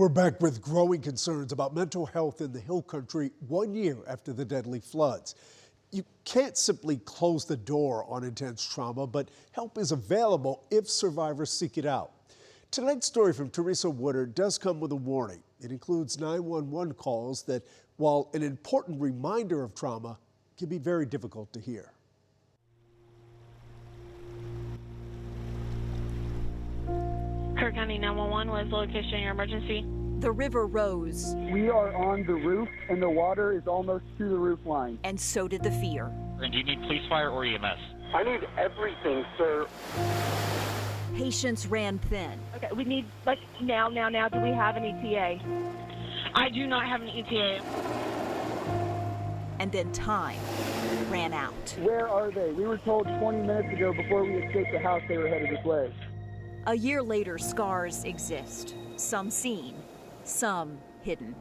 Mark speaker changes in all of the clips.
Speaker 1: We're back with growing concerns about mental health in the Hill Country 1 year after the deadly floods. You can't simply close the door on intense trauma, but help is available if survivors seek it out. Tonight's story from Teresa Woodard does come with a warning. It includes 911 calls that, while an important reminder of trauma, can be very difficult to hear.
Speaker 2: Kerr County 911, what is the location of your emergency?
Speaker 3: The river rose.
Speaker 4: We are on the roof, and the water is almost to the roof line.
Speaker 3: And so did the fear.
Speaker 5: And do you need police, fire, or EMS?
Speaker 4: I need everything, sir.
Speaker 3: Patience ran thin.
Speaker 6: Okay, we need, now, do we have an ETA?
Speaker 2: I do not have an ETA.
Speaker 3: And then time ran out.
Speaker 4: Where are they? We were told 20 minutes ago before we escaped the house they were headed this way.
Speaker 3: A year later, scars exist. Some seen, some hidden.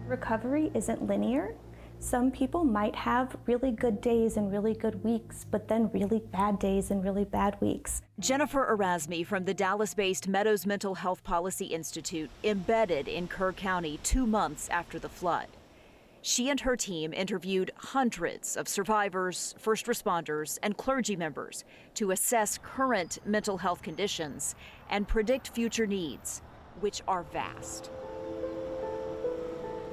Speaker 7: Recovery isn't linear. Some people might have really good days and really good weeks, but then really bad days and really bad weeks.
Speaker 3: Jennifer Erasmi from the Dallas-based Meadows Mental Health Policy Institute embedded in Kerr County 2 months after the flood. She and her team interviewed hundreds of survivors, first responders, and clergy members to assess current mental health conditions and predict future needs, which are vast.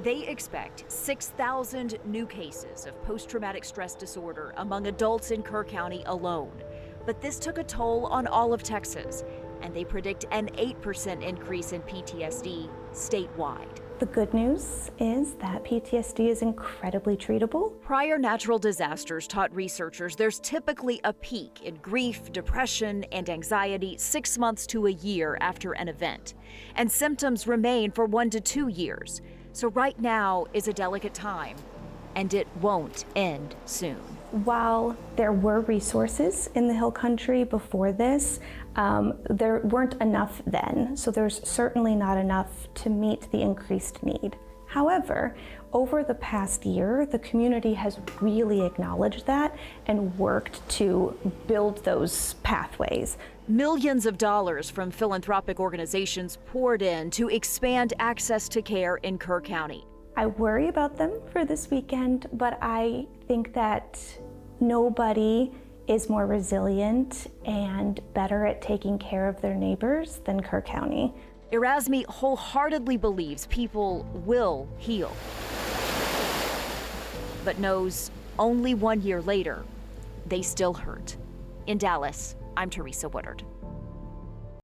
Speaker 3: They expect 6,000 new cases of post-traumatic stress disorder among adults in Kerr County alone. But this took a toll on all of Texas, and they predict an 8% increase in PTSD statewide.
Speaker 7: The good news is that PTSD is incredibly treatable.
Speaker 3: Prior natural disasters taught researchers there's typically a peak in grief, depression, and anxiety 6 months to a year after an event, and symptoms remain for 1 to 2 years. So right now is a delicate time, and it won't end soon.
Speaker 7: While there were resources in the Hill Country before this, there weren't enough then, so there's certainly not enough to meet the increased need. However, over the past year, the community has really acknowledged that and worked to build those pathways.
Speaker 3: Millions of dollars from philanthropic organizations poured in to expand access to care in Kerr County.
Speaker 7: I worry about them for this weekend, but I think that nobody is more resilient and better at taking care of their neighbors than Kerr County.
Speaker 3: Erasmi wholeheartedly believes people will heal, but knows only 1 year later, they still hurt. In Dallas, I'm Teresa Woodard.